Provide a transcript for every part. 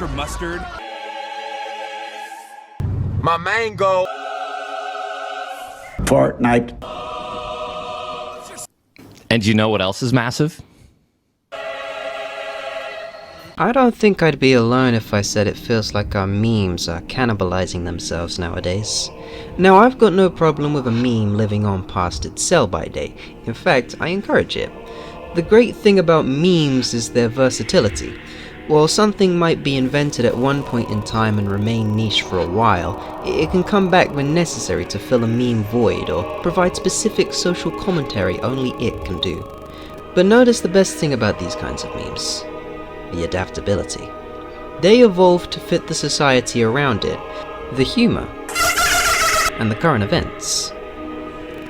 extra mustard. My mango. Fortnite. And you know what else is massive? I don't think I'd be alone if I said it feels like our memes are cannibalizing themselves nowadays. Now, I've got no problem with a meme living on past its sell-by date. In fact, I encourage it. The great thing about memes is their versatility. While something might be invented at one point in time and remain niche for a while, it can come back when necessary to fill a meme void or provide specific social commentary only it can do. But notice the best thing about these kinds of memes: the adaptability. They evolve to fit the society around it, the humor, and the current events.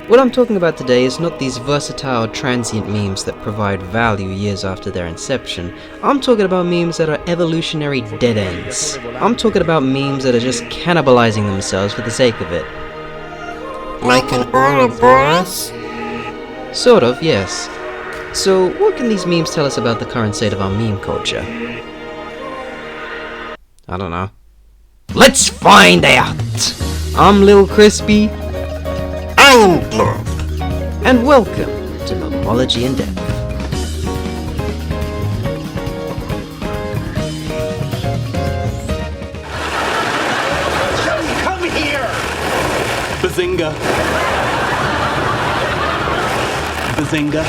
What I'm talking about today is not these versatile, transient memes that provide value years after their inception. I'm talking about memes that are evolutionary dead ends. I'm talking about memes that are just cannibalizing themselves for the sake of it. Like an Ouroboros? Sort of, yes. So, what can these memes tell us about the current state of our meme culture? I don't know. Let's find out! I'm Lil Crispy. I am Gloom. And welcome to Memology in Depth. Come here. Bazinga. Bazinga.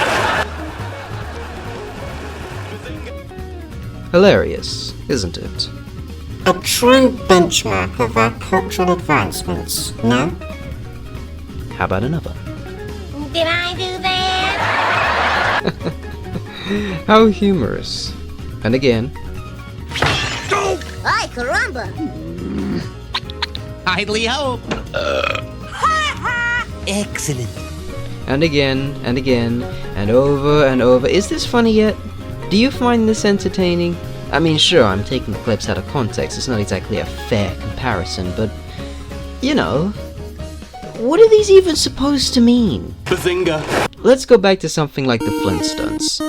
Hilarious, isn't it? A true benchmark of our cultural advancements, no? How about another? Did I do that? How humorous. And again. Ay, caramba! Idly hope. Excellent. And again, and again, and over. Is this funny yet? Do you find this entertaining? I mean, sure, I'm taking the clips out of context, it's not exactly a fair comparison, but, you know, what are these even supposed to mean? Bazinga. Let's go back to something like the Flintstones.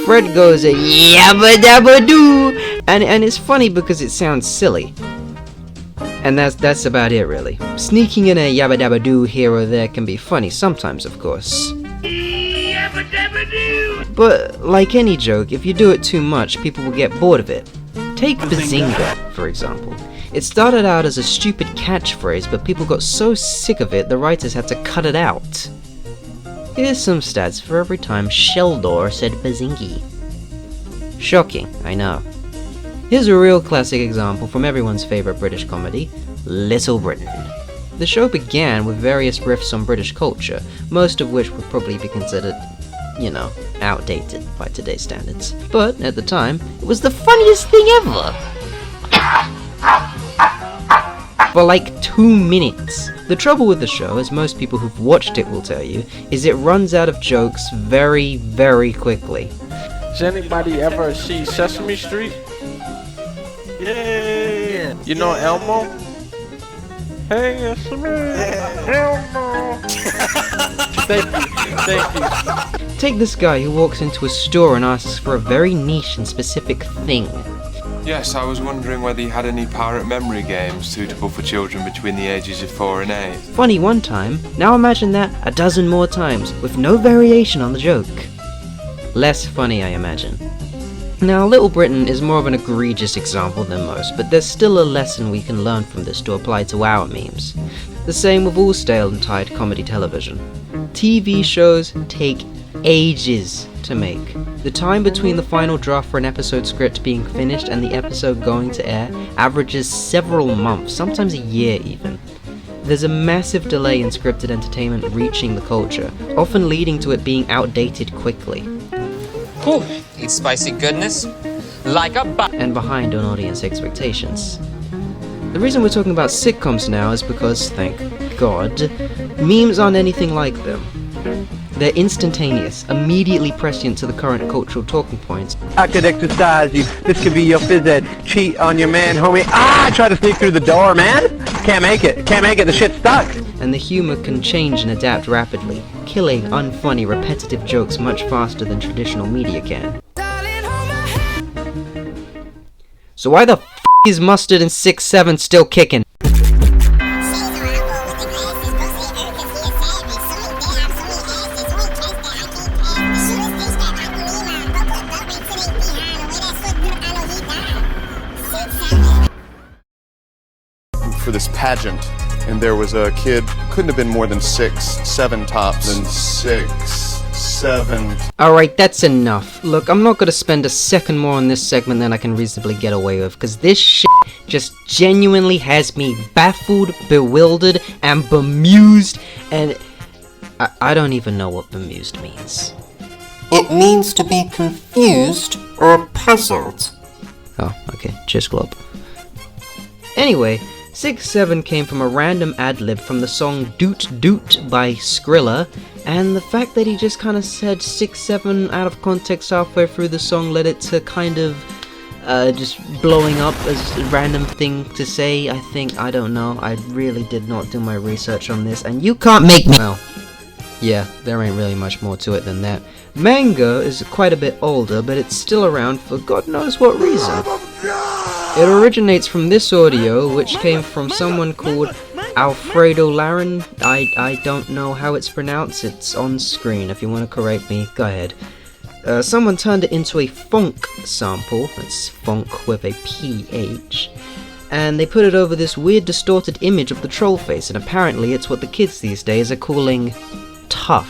Fred goes a yabba dabba doo, and it's funny because it sounds silly. And that's about it, really. Sneaking in a yabba dabba doo here or there can be funny sometimes, of course. But like any joke, if you do it too much, people will get bored of it. Take Bazinga, for example. It started out as a stupid catchphrase, but people got so sick of it, the writers had to cut it out. Here's some stats for every time Sheldor said Bazingi. Shocking, I know. Here's a real classic example from everyone's favourite British comedy, Little Britain. The show began with various riffs on British culture, most of which would probably be considered, you know, outdated by today's standards. But, at the time, it was the funniest thing ever! For like 2 minutes. The trouble with the show, as most people who've watched it will tell you, is it runs out of jokes very, very quickly. Has anybody ever seen Sesame Street? Yeah. You know Elmo? Hey, it's me, Elmo. Thank you. Take this guy who walks into a store and asks for a very niche and specific thing. Yes, I was wondering whether you had any pirate memory games suitable for children between the ages of 4 and 8. Funny one time, now imagine that a dozen more times, with no variation on the joke. Less funny, I imagine. Now, Little Britain is more of an egregious example than most, but there's still a lesson we can learn from this to apply to our memes. The same with all stale and tired comedy television. TV shows take ages to make. The time between the final draft for an episode script being finished and the episode going to air averages several months, sometimes a year even. There's a massive delay in scripted entertainment reaching the culture, often leading to it being outdated quickly. Ooh, eat spicy goodness like a and behind on audience expectations. The reason we're talking about sitcoms now is because, thank God, memes aren't anything like them. They're instantaneous, immediately prescient to the current cultural talking points. I could exercise you. This could be your phys ed. Cheat on your man, homie. Try to sneak through the door, man. Can't make it. The shit's stuck. And the humor can change and adapt rapidly, killing unfunny, repetitive jokes much faster than traditional media can. So why the f is Mustard and 6'7" still kicking? For this pageant, and there was a kid, couldn't have been more than 6, 7 tops. Than 6, 7. Alright, that's enough. Look, I'm not gonna spend a second more on this segment than I can reasonably get away with, because this shit just genuinely has me baffled, bewildered, and bemused, and I don't even know what bemused means. It means to be confused or puzzled. Oh, okay, cheers, Glob. Anyway, 6'7" came from a random ad-lib from the song Doot Doot by Skrilla, and the fact that he just kind of said 6'7" out of context halfway through the song led it to kind of just blowing up as a random thing to say, I think. I don't know. I really did not do my research on this, and you can't make me. Well, yeah, there ain't really much more to it than that. Manga is quite a bit older, but it's still around for God knows what reason. It originates from this audio, which came from someone called Alfredo Larin. I don't know how it's pronounced. It's on screen. If you want to correct me, go ahead. Someone turned it into a funk sample. That's funk with a PH. And they put it over this weird distorted image of the troll face, and apparently it's what the kids these days are calling tough.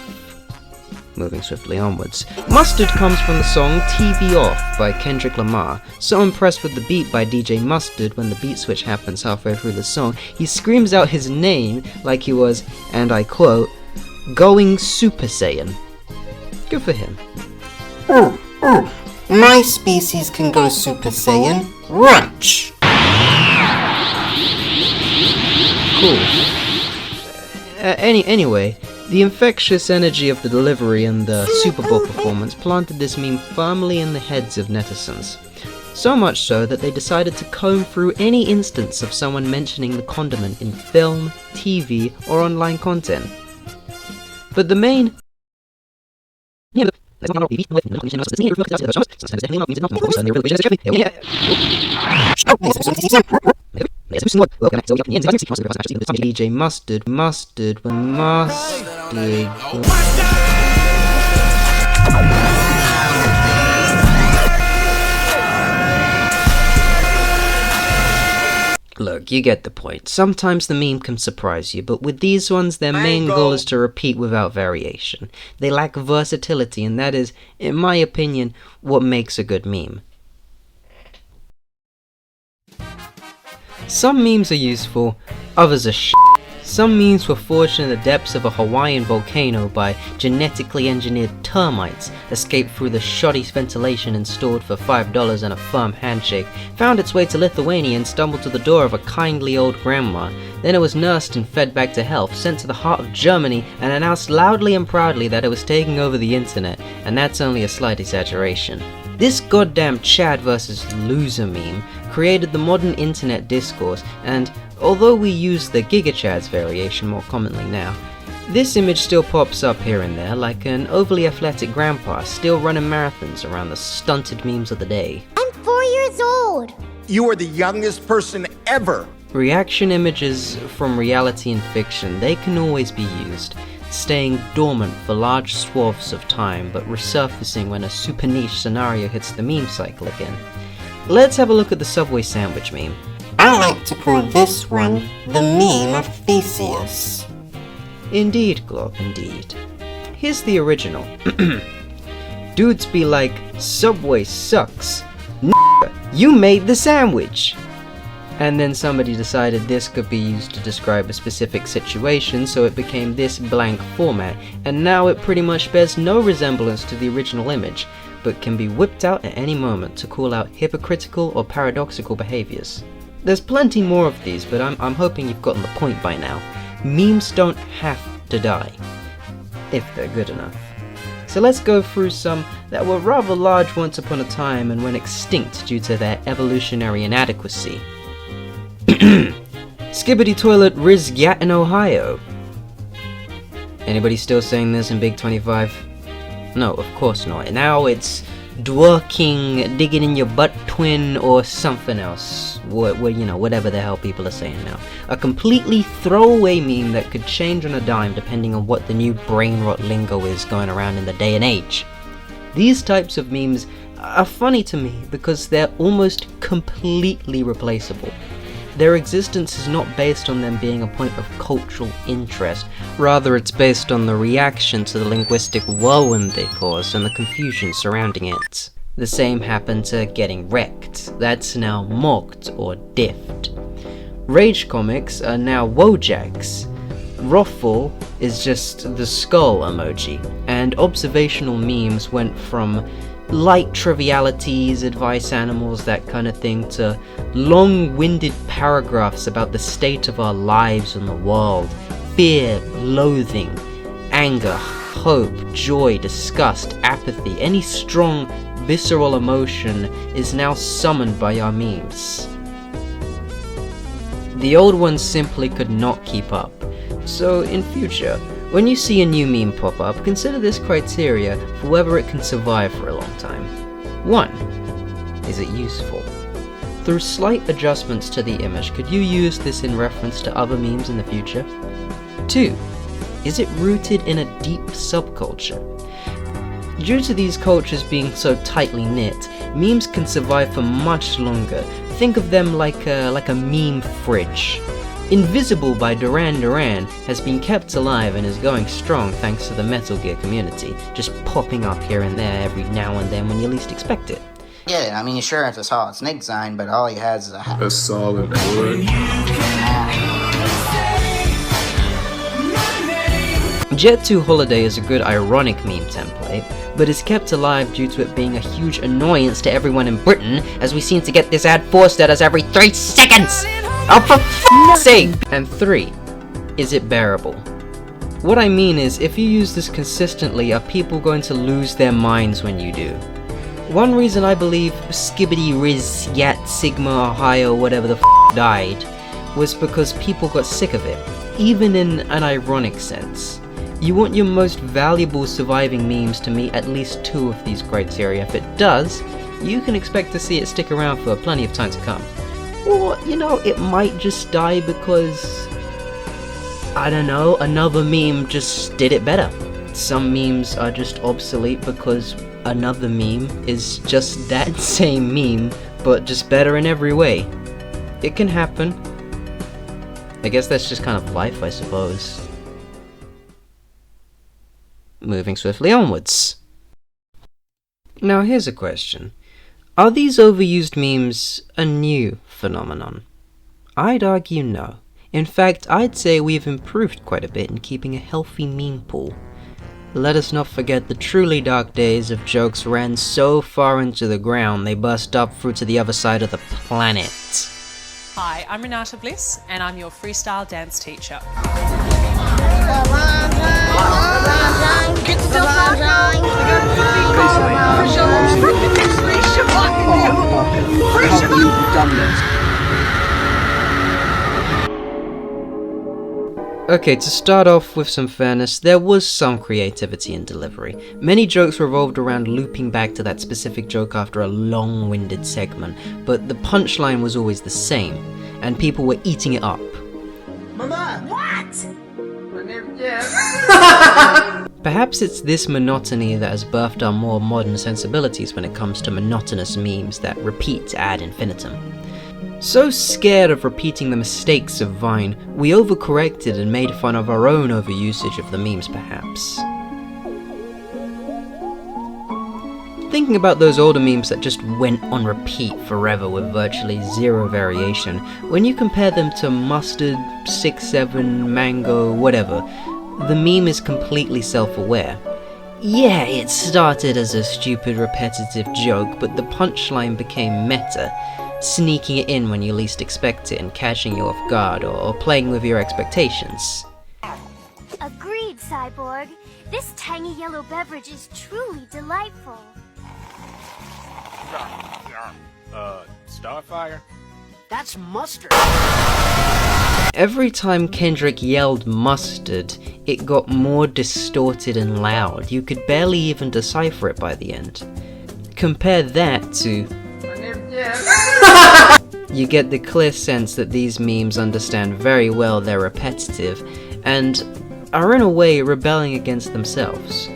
Moving swiftly onwards. Mustard comes from the song TV Off by Kendrick Lamar. So impressed with the beat by DJ Mustard, when the beat switch happens halfway through the song, he screams out his name like he was, and I quote, going Super Saiyan. Good for him. My species can go Super Saiyan. Watch! Cool. Anyway, the infectious energy of the delivery and the Super Bowl performance planted this meme firmly in the heads of netizens. So much so that they decided to comb through any instance of someone mentioning the condiment in film, TV, or online content. But the main... DJ Mustard. Look, you get the point. Sometimes the meme can surprise you, but with these ones, their main goal is to repeat without variation. They lack versatility, and that is, in my opinion, what makes a good meme. Some memes are useful, others are shit. Some memes were forged in the depths of a Hawaiian volcano by genetically engineered termites, escaped through the shoddy ventilation installed for $5 and a firm handshake, found its way to Lithuania and stumbled to the door of a kindly old grandma. Then it was nursed and fed back to health, sent to the heart of Germany, and announced loudly and proudly that it was taking over the internet, and that's only a slight exaggeration. This goddamn Chad versus loser meme created the modern internet discourse, and although we use the GigaChads variation more commonly now, this image still pops up here and there like an overly athletic grandpa still running marathons around the stunted memes of the day. I'm 4 years old. You are the youngest person ever. Reaction images from reality and fiction, they can always be used, staying dormant for large swaths of time but resurfacing when a super niche scenario hits the meme cycle again. Let's have a look at the Subway sandwich meme. I like to call this one the meme of Theseus. Indeed, Glob, indeed. Here's the original. Dudes be like, Subway sucks. You made the sandwich! And then somebody decided this could be used to describe a specific situation, so it became this blank format, and now it pretty much bears no resemblance to the original image, but can be whipped out at any moment to call out hypocritical or paradoxical behaviors. There's plenty more of these, but I'm hoping you've gotten the point by now. Memes don't have to die, if they're good enough. So let's go through some that were rather large once upon a time and went extinct due to their evolutionary inadequacy. Skibbity Toilet Riz Gat in Ohio. Anybody still saying this in Big 25? No, of course not. Now it's dworking, digging in your butt twin, or something else. Whatever the hell people are saying now. A completely throwaway meme that could change on a dime depending on what the new brain rot lingo is going around in the day and age. These types of memes are funny to me because they're almost completely replaceable. Their existence is not based on them being a point of cultural interest, rather it's based on the reaction to the linguistic whirlwind they cause and the confusion surrounding it. The same happened to Getting Wrecked, that's now mocked or diffed. Rage comics are now Wojaks. Ruffle is just the skull emoji, and observational memes went from light trivialities, advice animals, that kind of thing, to long-winded paragraphs about the state of our lives and the world, fear, loathing, anger, hope, joy, disgust, apathy. Any strong, visceral emotion is now summoned by our memes. The old ones simply could not keep up. So in future, when you see a new meme pop up, consider this criteria for whether it can survive for a long time. 1. Is it useful? Through slight adjustments to the image, could you use this in reference to other memes in the future? 2. Is it rooted in a deep subculture? Due to these cultures being so tightly knit, memes can survive for much longer. Think of them like a meme fridge. Invisible by Duran Duran has been kept alive and is going strong thanks to the Metal Gear community, just popping up here and there every now and then when you least expect it. Yeah, I mean, sure, it's a solid snake design, but all he has is a solid wood. Jet 2 Holiday is a good ironic meme template, but is kept alive due to it being a huge annoyance to everyone in Britain, as we seem to get this ad forced at us every 3 seconds! Oh, for f***'s sake! And 3. Is it bearable? What I mean is, if you use this consistently, are people going to lose their minds when you do? One reason I believe Skibbity Riz Yat Sigma Ohio whatever the f*** died was because people got sick of it, even in an ironic sense. You want your most valuable surviving memes to meet at least 2 of these criteria. If it does, you can expect to see it stick around for plenty of time to come. Or, it might just die because, I don't know, another meme just did it better. Some memes are just obsolete because another meme is just that same meme, but just better in every way. It can happen. I guess that's just kind of life, I suppose. Moving swiftly onwards. Now here's a question. Are these overused memes a new phenomenon? I'd argue no. In fact, I'd say we've improved quite a bit in keeping a healthy meme pool. Let us not forget the truly dark days of jokes ran so far into the ground they burst up through to the other side of the planet. Hi, I'm Renata Bliss, and I'm your freestyle dance teacher. Okay, to start off with some fairness, there was some creativity in delivery. Many jokes revolved around looping back to that specific joke after a long-winded segment, but the punchline was always the same, and people were eating it up. Mama! What? Perhaps it's this monotony that has birthed our more modern sensibilities when it comes to monotonous memes that repeat ad infinitum. So scared of repeating the mistakes of Vine, we overcorrected and made fun of our own overusage of the memes perhaps. Thinking about those older memes that just went on repeat forever with virtually zero variation, when you compare them to mustard, 6-7, mango, whatever, the meme is completely self-aware. Yeah, it started as a stupid repetitive joke, but the punchline became meta, sneaking it in when you least expect it and catching you off guard or playing with your expectations. Agreed, Cyborg. This tangy yellow beverage is truly delightful. Starfire? That's mustard. Every time Kendrick yelled mustard, it got more distorted and loud. You could barely even decipher it by the end. compare that to... You get the clear sense that these memes understand very well they're repetitive, and are in a way rebelling against themselves.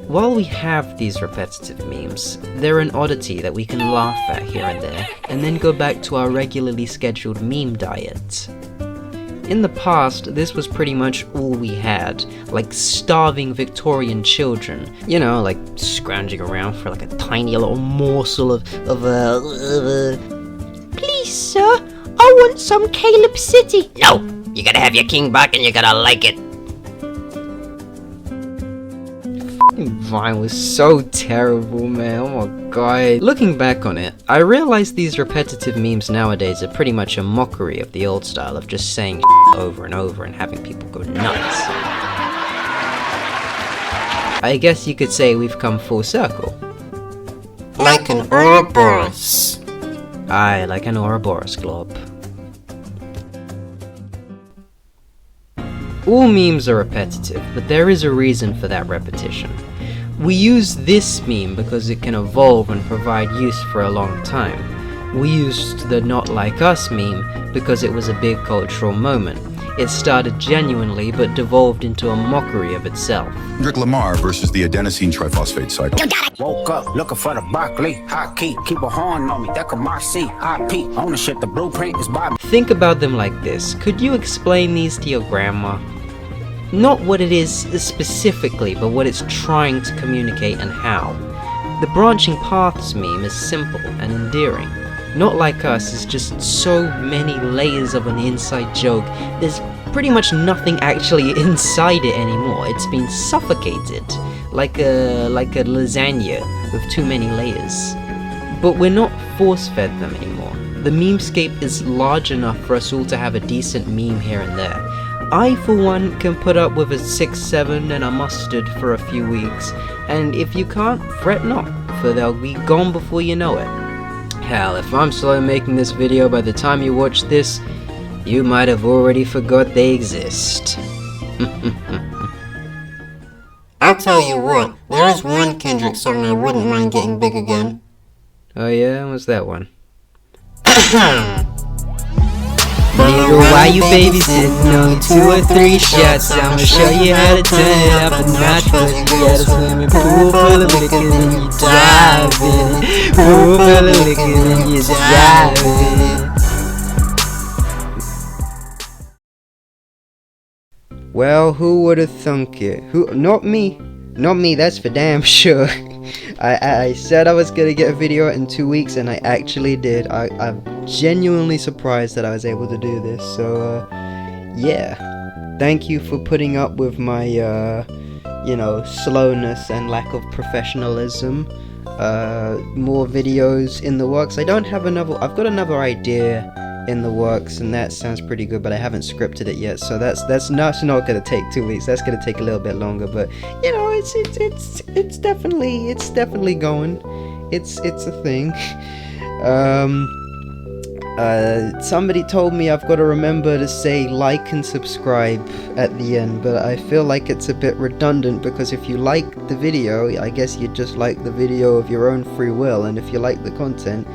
While we have these repetitive memes, they're an oddity that we can laugh at here and there, and then go back to our regularly scheduled meme diet. In the past, this was pretty much all we had, like starving Victorian children, you know, like scrounging around for like a tiny little morsel of Please, sir, I want some Caleb City. No! You gotta have your king back and you gotta like it! Vine was so terrible, man. Oh my god. Looking back on it, I realized these repetitive memes nowadays are pretty much a mockery of the old style of just saying over and over and having people go nuts. I guess you could say we've come full circle. Like an Ouroboros. Aye, like an Ouroboros globe. All memes are repetitive, but there is a reason for that repetition. We use this meme because it can evolve and provide use for a long time. We used the Not Like Us meme because it was a big cultural moment. It started genuinely but devolved into a mockery of itself. Kendrick Lamar versus the adenosine triphosphate cycle. Woke up looking for the broccoli, hot key, keep a horn on me, that could my C, IP, ownership, the blueprint is by me. Think about them like this. Could you explain these to your grandma? Not what it is specifically, but what it's trying to communicate and how. The branching paths meme is simple and endearing. Not Like Us is just so many layers of an inside joke. There's pretty much nothing actually inside it anymore. It's been suffocated, like a lasagna with too many layers. But we're not force-fed them anymore. The memescape is large enough for us all to have a decent meme here and there. I, for one, can put up with a 6-7 and a mustard for a few weeks, and if you can't, fret not, for they'll be gone before you know it. Hell, if I'm slow making this video by the time you watch this, you might have already forgot they exist. I'll tell you what, there is one Kendrick song I wouldn't mind getting big again. Oh yeah, what's that one? Nigga, why you babysitting on 2 or 3 shots? I'ma show you how to turn it up a notch. First you got a swimming pool full of liquor, then you dive in it. Pool full of liquor, then you dive in it. Well, who would've thunk it? Who? Not me. Not me, that's for damn sure. I said I was gonna get a video in 2 weeks, and I actually did. I'm genuinely surprised that I was able to do this, so, yeah. Thank you for putting up with my, slowness and lack of professionalism. More videos in the works. I've got another idea in the works, and that sounds pretty good, but I haven't scripted it yet, so that's not gonna take 2 weeks. That's gonna take a little bit longer, but it's definitely going. It's a thing. Somebody told me I've got to remember to say like and subscribe at the end, but I feel like it's a bit redundant, because if you like the video, I guess you'd just like the video of your own free will, and if you like the content,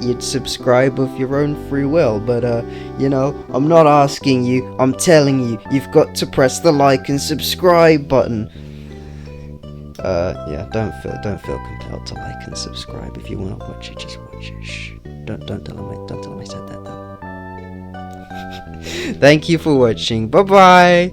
you'd subscribe of your own free will. But I'm not asking you, I'm telling you, you've got to press the like and subscribe button. Yeah, don't feel compelled to like and subscribe. If you want to watch it, just watch it. Shh. Don't tell him I said that though. Thank you for watching. Bye bye.